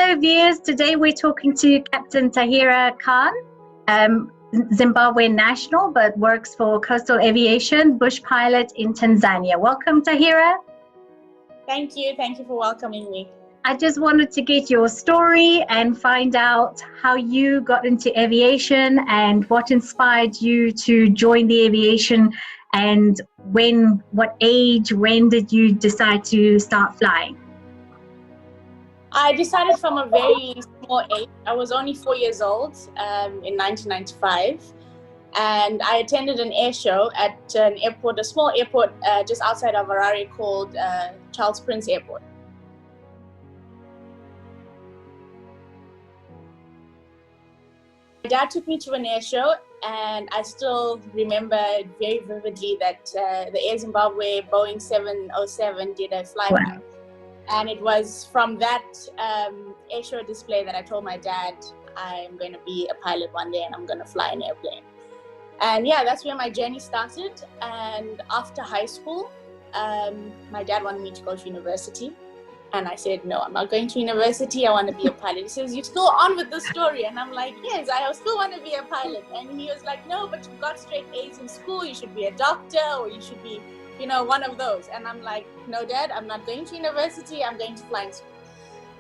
Hello viewers, today we're talking to Captain Taahira Khan, Zimbabwe national but works for Coastal Aviation, bush pilot in Tanzania. Welcome Taahira. Thank you for welcoming me. I just wanted to get your story and find out how you got into aviation and what inspired you to join the aviation, and what age, when did you decide to start flying? I decided from a very small age. I was only 4 years old in 1995, and I attended an air show at an airport, a small airport just outside of Harare called Charles Prince Airport. My dad took me to an air show, and I still remember very vividly that the Air Zimbabwe Boeing 707 did a flyby. Wow. And it was from that air show display that I told my dad, I'm going to be a pilot one day and I'm going to fly an airplane. And yeah, that's where my journey started. And after high school, my dad wanted me to go to university. And I said, no, I'm not going to university. I want to be a pilot. He says, you're still on with the story. And I'm like, yes, I still want to be a pilot. And he was like, no, but you've got straight A's in school. You should be a doctor, or you should be, one of those. And I'm like, no, Dad, I'm not going to university. I'm going to flying school.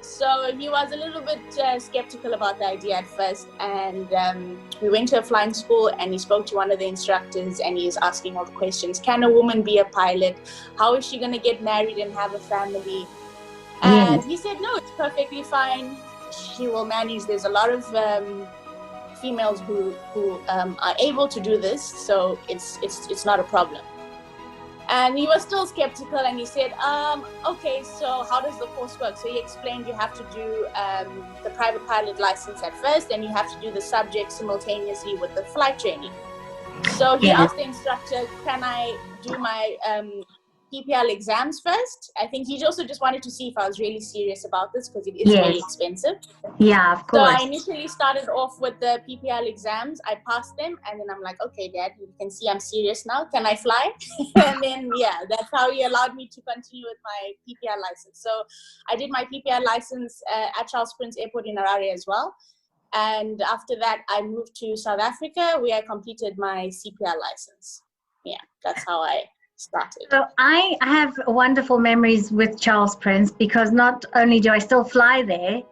So he was a little bit skeptical about the idea at first. And we went to a flying school, and he spoke to one of the instructors, and he was asking all the questions. Can a woman be a pilot? How is she going to get married and have a family? And he said, no, it's perfectly fine. She will manage. There's a lot of females who are able to do this. So it's not a problem. And he was still skeptical, and he said, okay, so how does the course work? So he explained you have to do the private pilot license at first, and you have to do the subject simultaneously with the flight training. So he asked the instructor, can I do my PPL exams first? I think he also just wanted to see if I was really serious about this, because it is very expensive. Yeah, of course. So I initially started off with the PPL exams. I passed them, and then I'm like, okay, Dad, you can see I'm serious now. Can I fly? And then, yeah, that's how he allowed me to continue with my PPL license. So I did my PPL license at Charles Prince Airport in Harare as well. And after that, I moved to South Africa, where I completed my CPL license. Yeah, that's how I started. So I have wonderful memories with Charles Prince, because not only do I still fly there,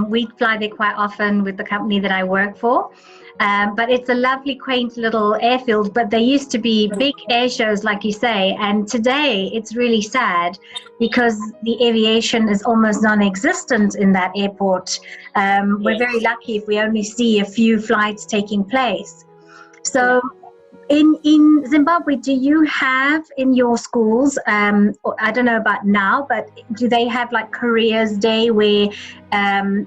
we fly there quite often with the company that I work for, but it's a lovely, quaint little airfield. But there used to be big air shows, like you say, and today it's really sad because the aviation is almost non-existent in that airport. We're very lucky if we only see a few flights taking place. So in Zimbabwe, do you have in your schools, I don't know about now, but do they have like careers day where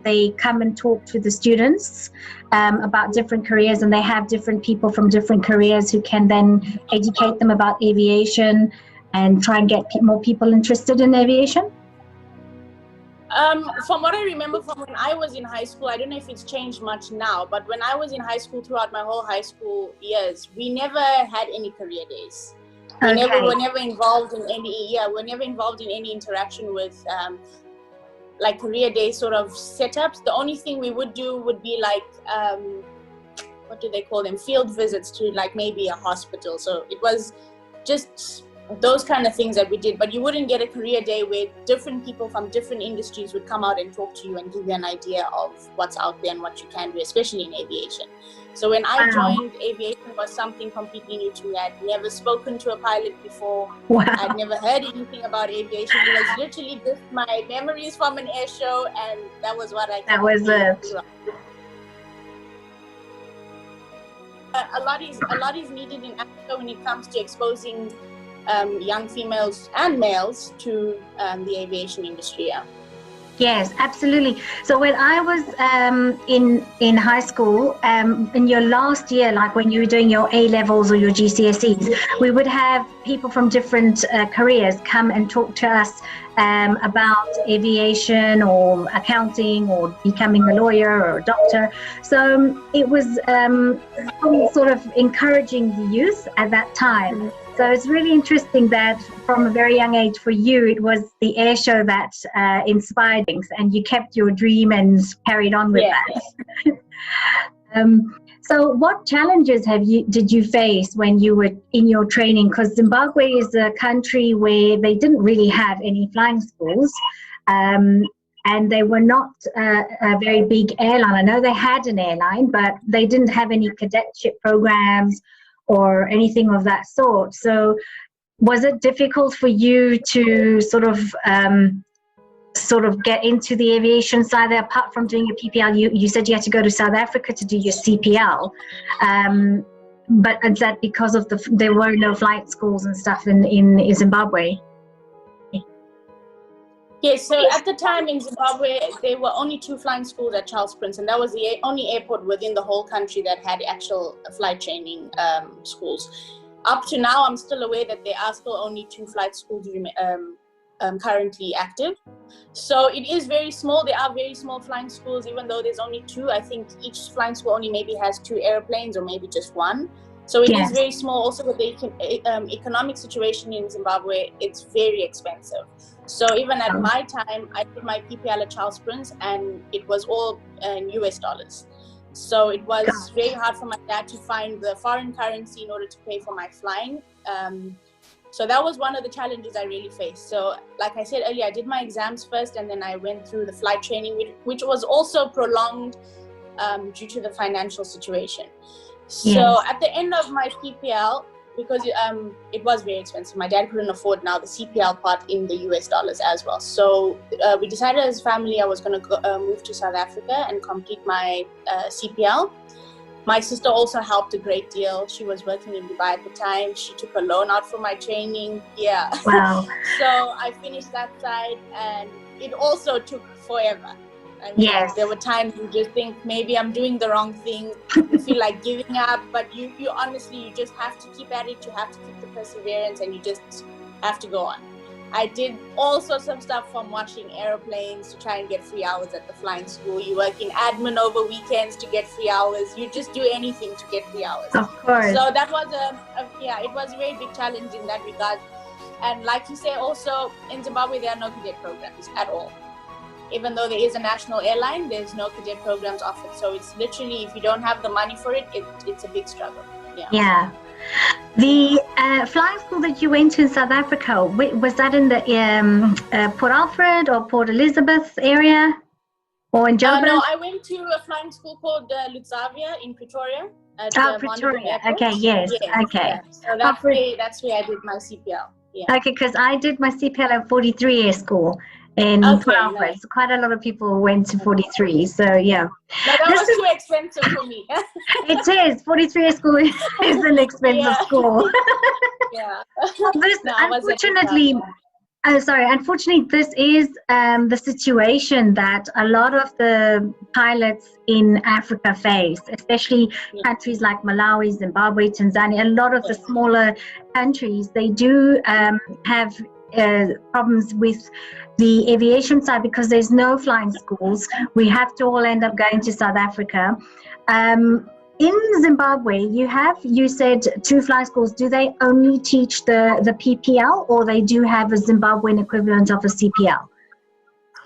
they come and talk to the students about different careers, and they have different people from different careers who can then educate them about aviation and try and get more people interested in aviation? From what I remember from when I was in high school, I don't know if it's changed much now, but when I was in high school, throughout my whole high school years, we never had any career days. We're never involved in any interaction with like career day sort of setups. The only thing we would do would be like, what do they call them? Field visits to like maybe a hospital. So it was just those kind of things that we did, but you wouldn't get a career day where different people from different industries would come out and talk to you and give you an idea of what's out there and what you can do, especially in aviation. So when I joined, aviation was something completely new to me. I'd never spoken to a pilot before. I'd never heard anything about aviation. It was literally just my memories from an air show, and that was what I That was it. A lot is needed in Africa when it comes to exposing young females and males to the aviation industry. Yes, absolutely. So when I was in high school, in your last year, like when you were doing your A-levels or your GCSEs, we would have people from different careers come and talk to us about aviation or accounting or becoming a lawyer or a doctor. So it was sort of encouraging the youth at that time So it's really interesting that from a very young age for you, it was the air show that inspired things, and you kept your dream and carried on with that. So what challenges did you face when you were in your training? Because Zimbabwe is a country where they didn't really have any flying schools, and they were not a very big airline. I know they had an airline, but they didn't have any cadetship programs or anything of that sort. So was it difficult for you to sort of get into the aviation side there, apart from doing your PPL? You said you had to go to South Africa to do your CPL, but is that because of there were no flight schools and stuff in Zimbabwe? Yes, so at the time in Zimbabwe, there were only 2 flying schools at Charles Prince, and that was the only airport within the whole country that had actual flight training schools. Up to now, I'm still aware that there are still only 2 flight schools currently active. So it is very small. There are very small flying schools, even though there's only 2. I think each flying school only maybe has 2 airplanes or maybe just 1. So it is very small. Also with the economic situation in Zimbabwe, it's very expensive. So even at my time, I did my PPL at Charles Prince, and it was all in US dollars. So it was very hard for my dad to find the foreign currency in order to pay for my flying. So that was one of the challenges I really faced. So like I said earlier, I did my exams first, and then I went through the flight training, which was also prolonged due to the financial situation. So at the end of my PPL, because it was very expensive, my dad couldn't afford now the CPL part in the US dollars as well. So we decided as a family I was going to move to South Africa and complete my CPL. My sister also helped a great deal. She was working in Dubai at the time. She took a loan out for my training. Yeah. Wow. So I finished that side, and it also took forever. I mean, there were times you just think maybe I'm doing the wrong thing. You feel like giving up, but you honestly, you just have to keep at it. You have to keep the perseverance, and you just have to go on. I did all sorts of stuff, from washing airplanes to try and get free hours at the flying school. You work in admin over weekends to get free hours. You just do anything to get free hours. Of course. So that was it was a very big challenge in that regard. And like you say, also in Zimbabwe, there are no cadet programs at all. Even though there is a national airline, there's no cadet programs offered. So it's literally, if you don't have the money for it, it's a big struggle. Yeah. The flying school that you went to in South Africa, was that in the Port Alfred or Port Elizabeth area, or in Joburg? No, I went to a flying school called Luxavia in Pretoria. Pretoria. Okay, yes. Okay. Yeah. So that's where I did my CPL. Yeah. Okay, because I did my CPL at 43 Air School in Port Alfred. Nice. So quite a lot of people went to 43. So yeah. No, that was too expensive for me. It is. 43 Air School is an expensive school. Yeah. Unfortunately, unfortunately, this is the situation that a lot of the pilots in Africa face, especially countries like Malawi, Zimbabwe, Tanzania. A lot of the smaller countries, they do have problems with the aviation side because there's no flying schools. We have to all end up going to South Africa. In Zimbabwe, you said 2 flying schools. Do they only teach the PPL, or they do have a Zimbabwean equivalent of a CPL?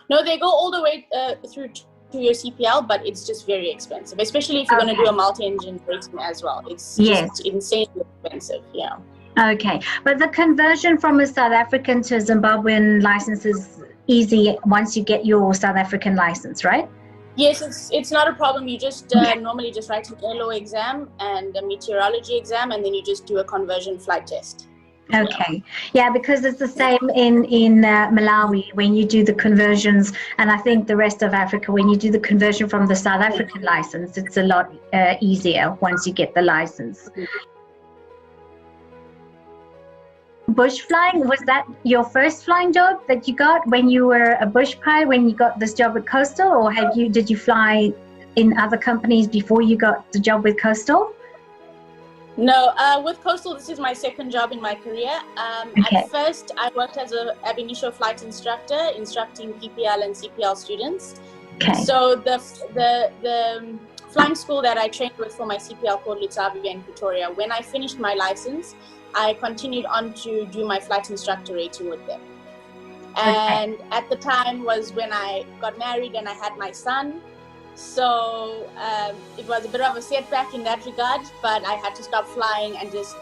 No, they go all the way through to your CPL, but it's just very expensive, especially if you're going to do a multi-engine rating as well. It's just insanely expensive, yeah. Okay, but the conversion from a South African to a Zimbabwean license is easy once you get your South African license, right? Yes, it's not a problem. You just normally just write an LO exam and a meteorology exam, and then you just do a conversion flight test. Okay, yeah, because it's the same in Malawi when you do the conversions, and I think the rest of Africa, when you do the conversion from the South African license, it's a lot easier once you get the license. Bush flying, was that your first flying job that you got when you were a bush pilot, when you got this job with Coastal, or did you fly in other companies before you got the job with Coastal? No, with Coastal, this is my second job in my career. At first, I worked as an ab initio flight instructor, instructing PPL and CPL students. Okay. So the flying school that I trained with for my CPL called Luxavia in Pretoria, when I finished my license, I continued on to do my flight instructor rating with them. And at the time was when I got married and I had my son. So it was a bit of a setback in that regard, but I had to stop flying and just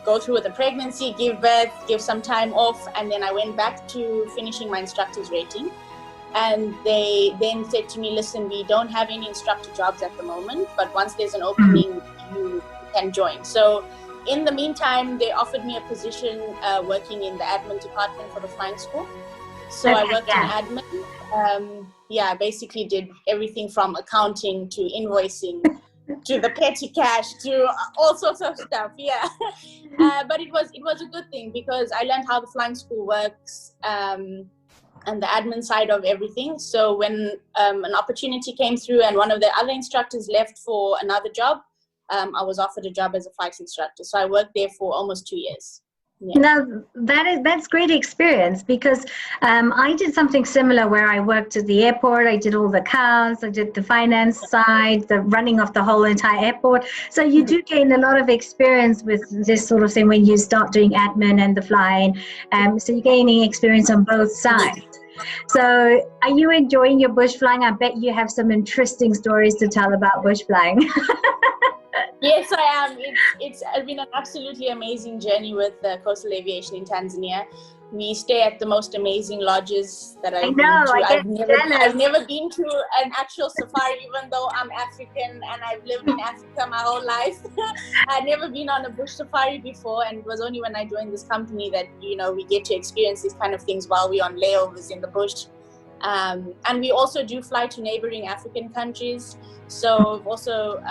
go through with the pregnancy, give birth, give some time off, and then I went back to finishing my instructor's rating. And they then said to me, listen, we don't have any instructor jobs at the moment, but once there's an opening, you can join. So in the meantime, they offered me a position working in the admin department for the flying school. So I worked in admin. I basically did everything from accounting to invoicing to the petty cash to all sorts of stuff. But it was a good thing because I learned how the flying school works and the admin side of everything. So when an opportunity came through and one of the other instructors left for another job, I was offered a job as a flight instructor. So I worked there for almost 2 years. Yeah. Now, that's great experience because I did something similar where I worked at the airport. I did all the cars, I did the finance side, the running of the whole entire airport. So you do gain a lot of experience with this sort of thing when you start doing admin and the flying. So you're gaining experience on both sides. So are you enjoying your bush flying? I bet you have some interesting stories to tell about bush flying. Yes, I am. It's been an absolutely amazing journey with coastal aviation in Tanzania. We stay at the most amazing lodges that I've been to. I've never been to an actual safari, even though I'm African and I've lived in Africa my whole life. I'd never been on a bush safari before, and it was only when I joined this company that, we get to experience these kind of things while we're on layovers in the bush. And we also do fly to neighboring African countries. So we've also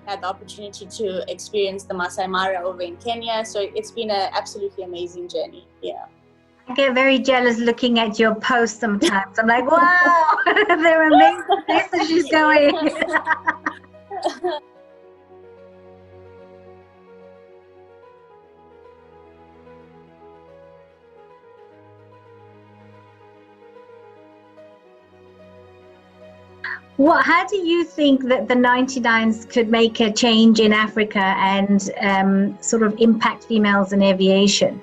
had the opportunity to experience the Masai Mara over in Kenya. So it's been an absolutely amazing journey. Yeah. I get very jealous looking at your posts sometimes. I'm like, wow, they're amazing places she's going. How do you think that the 99s could make a change in Africa and sort of impact females in aviation?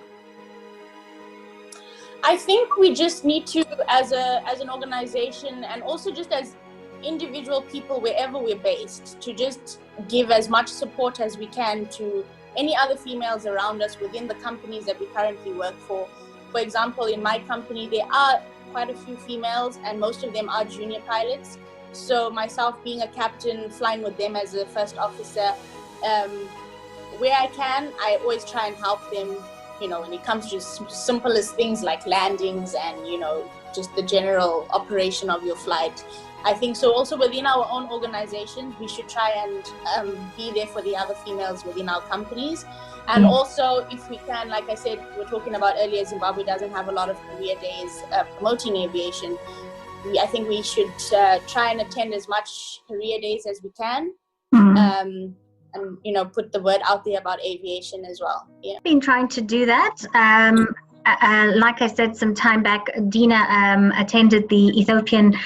I think we just need to, as an organization, and also just as individual people, wherever we're based, to just give as much support as we can to any other females around us within the companies that we currently work for. For example, in my company, there are quite a few females, and most of them are junior pilots. So myself being a captain, flying with them as a first officer, where I can, I always try and help them, when it comes to simplest things like landings and, just the general operation of your flight. I think so also within our own organizations, we should try and be there for the other females within our companies. And also, if we can, like I said, we were talking about earlier, Zimbabwe doesn't have a lot of career days promoting aviation. I think we should try and attend as much career days as we can, and put the word out there about aviation as well. Yeah, I've been trying to do that. Like I said some time back, Dina attended the Ethiopian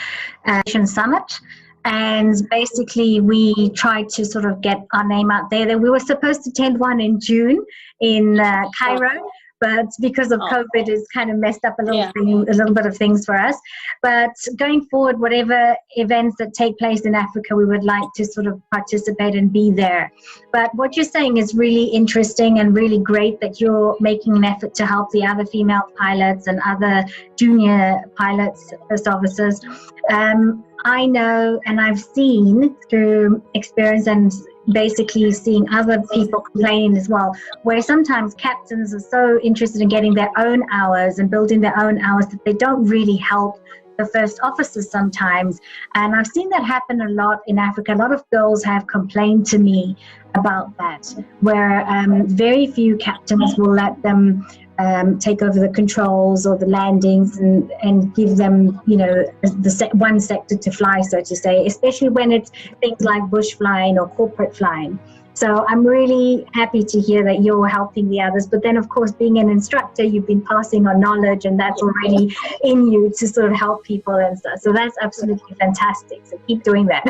Aviation Summit, and basically we tried to sort of get our name out there. We were supposed to attend one in June in Cairo. But because of COVID, it's kind of messed up a little bit of things for us. But going forward, whatever events that take place in Africa, we would like to sort of participate and be there. But what you're saying is really interesting and really great that you're making an effort to help the other female pilots and other junior pilots, first officers. I know, and I've seen through experience and basically seeing other people complaining as well, where sometimes captains are so interested in getting their own hours and building their own hours that they don't really help the first officers sometimes. And I've seen that happen a lot in Africa. A lot of girls have complained to me about that, where very few captains will let them take over the controls or the landings and give them, one sector to fly, so to say, especially when it's things like bush flying or corporate flying. So I'm really happy to hear that you're helping the others. But then, of course, being an instructor, you've been passing on knowledge, and that's already in you to sort of help people and stuff. So that's absolutely fantastic. So keep doing that.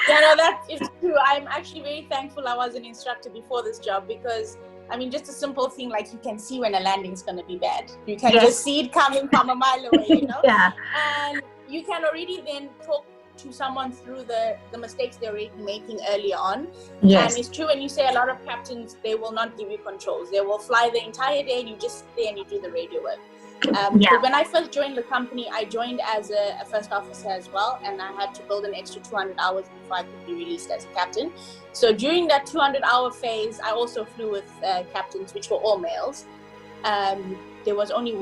Yeah, no, that is true. I'm actually very thankful I was an instructor before this job, because I mean, just a simple thing like you can see when a landing is going to be bad. You can just see it coming from a mile away, you know? Yeah. And you can already then talk to someone through the mistakes they're already making early on. Yes. And it's true when you say a lot of captains, they will not give you controls. They will fly the entire day and you just sit there and you do the radio work. But when I first joined the company, I joined as a first officer as well, and I had to build an extra 200 hours before I could be released as a captain. So during that 200-hour phase, I also flew with captains, which were all males. There was only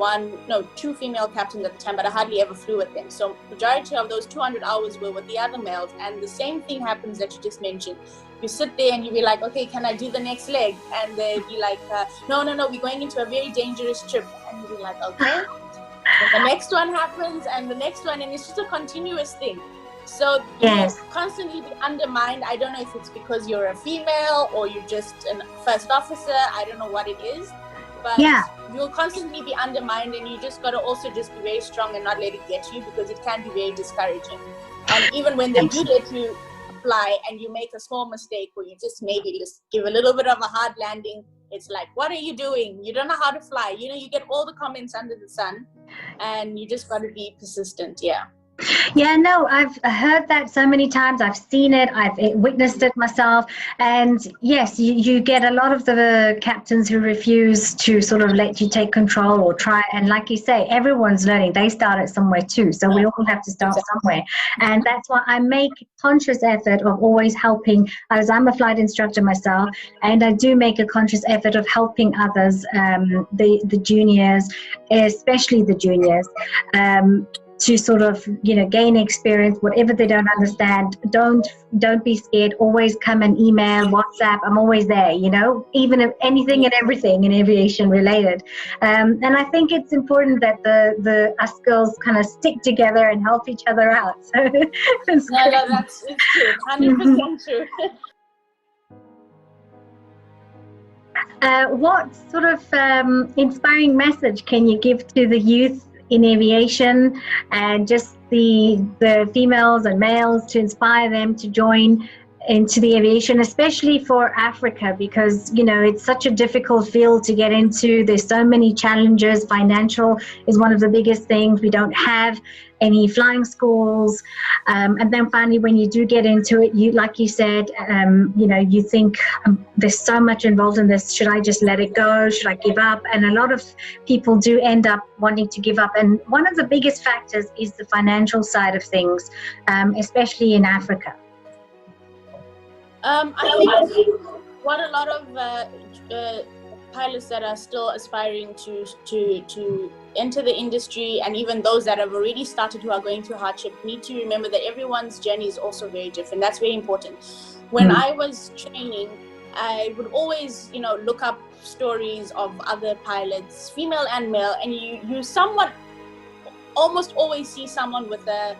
two female captains at the time, but I hardly ever flew with them. So majority of those 200 hours were with the other males, and the same thing happens that you just mentioned. You sit there and you be like, okay, can I do the next leg? And they'd be like, no, we're going into a very dangerous trip. And you'd be like, okay. And the next one happens, and the next one, and it's just a continuous thing. So you'll constantly be undermined. I don't know if it's because you're a female or you're just a first officer. I don't know what it is. But you'll constantly be undermined, and you just got to also just be very strong and not let it get you, because it can be very discouraging. And even when they do let you fly and you make a small mistake, or you just maybe just give a little bit of a hard landing, it's like, what are you doing? You don't know how to fly. You know, you get all the comments under the sun, and you just got to be persistent. Yeah, no, I've heard that so many times. I've seen it. I've witnessed it myself. And yes, you get a lot of the captains who refuse to sort of let you take control or try. And like you say, everyone's learning. They started somewhere too. So we all have to start somewhere. And that's why I make conscious effort of always helping, as I'm a flight instructor myself, and I do make a conscious effort of helping others, the juniors, especially the juniors, to sort of, gain experience, whatever they don't understand. Don't be scared. Always come and email, WhatsApp. I'm always there, even if anything and everything in aviation related. And I think it's important that the us girls kind of stick together and help each other out. So it's true. 100% true. What sort of inspiring message can you give to the youth in aviation, and just the females and males, to inspire them to join into the aviation, especially for Africa, because it's such a difficult field to get into. There's so many challenges. Financial is one of the biggest things. We don't have any flying schools, and then finally when you do get into it, like you said, you think, there's so much involved in this. Should I just let it go? Should I give up? And a lot of people do end up wanting to give up, and one of the biggest factors is the financial side of things, especially in Africa. I think what a lot of pilots that are still aspiring to enter the industry, and even those that have already started who are going through hardship, need to remember that everyone's journey is also very different. That's very important. When I was training, I would always, look up stories of other pilots, female and male, and you somewhat almost always see someone with a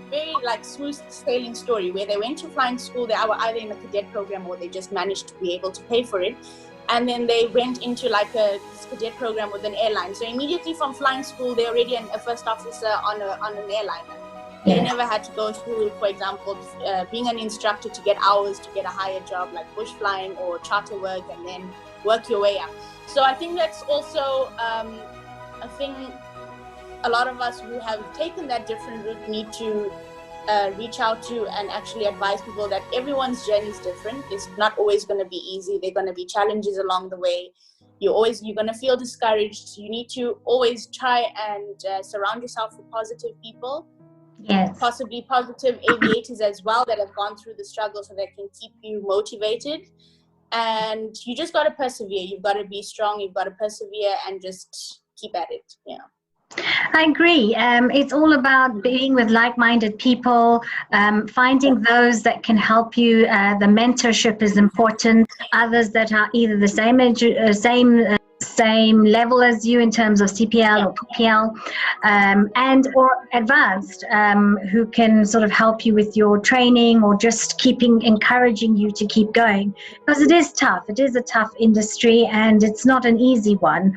very smooth sailing story, where they went to flying school. They were either in a cadet program or they just managed to be able to pay for it, and then they went into a cadet program with an airline. So immediately from flying school, they're already a first officer on an airliner. They never had to go through, for example, being an instructor to get hours to get a higher job like bush flying or charter work, and then work your way up. So I think that's also a thing. A lot of us who have taken that different route need to reach out to and actually advise people that everyone's journey is different. It's not always going to be easy. There are going to be challenges along the way. You're going to feel discouraged. You need to always try and surround yourself with positive people. Yes. Possibly positive aviators as well that have gone through the struggle, so they can keep you motivated. And you just got to persevere. You've got to be strong. You've got to persevere and just keep at it. I agree. It's all about being with like-minded people, finding those that can help you. The mentorship is important. Others that are either the same age, same level as you in terms of CPL or PPL, and or advanced, who can sort of help you with your training, or just encouraging you to keep going, because it is tough. It is a tough industry, and it's not an easy one.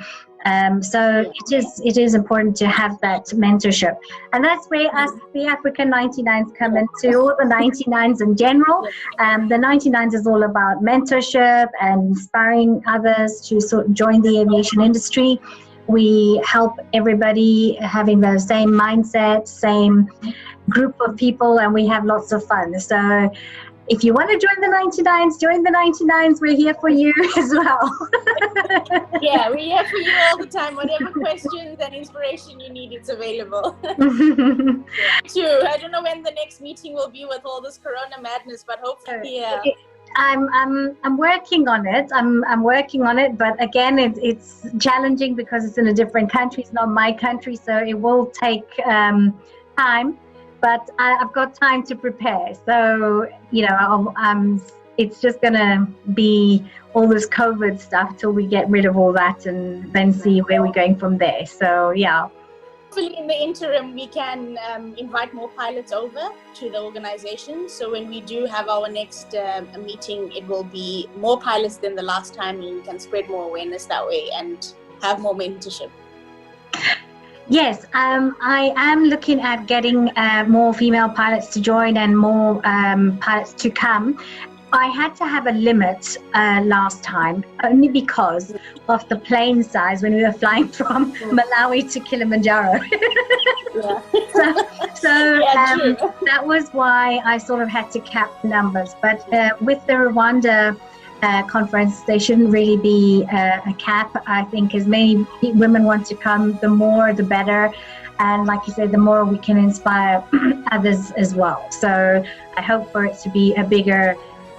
So it is important to have that mentorship, and that's where us, the African 99s, come into, all the 99s in general. The 99s is all about mentorship and inspiring others to sort of join the aviation industry. We help everybody having the same mindset, same group of people, and we have lots of fun. So if you want to join the 99s, join the 99s. We're here for you as well. Yeah, we're here for you all the time. Whatever questions and inspiration you need, it's available. True. I don't know when the next meeting will be with all this Corona madness, but hopefully, yeah. I'm working on it. I'm working on it, but again, it's challenging because it's in a different country. It's not my country, so it will take time. But I've got time to prepare. So, it's just going to be all this COVID stuff till we get rid of all that and then see where we're going from there. So, yeah. Hopefully in the interim, we can invite more pilots over to the organization. So when we do have our next meeting, it will be more pilots than the last time, and we can spread more awareness that way and have more mentorship. Yes, I am looking at getting more female pilots to join and more pilots to come. I had to have a limit last time, only because of the plane size when we were flying from Malawi to Kilimanjaro. So that was why I sort of had to cap numbers. But with the Rwanda conference, there shouldn't really be a cap. I think as many women want to come, the more the better, and like you said, the more we can inspire others as well. So I hope for it to be a bigger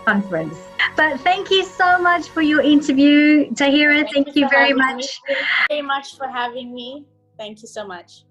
conference. But thank you so much for your interview, Taahira. Thank you very much. Thank you very much for having me. Thank you so much.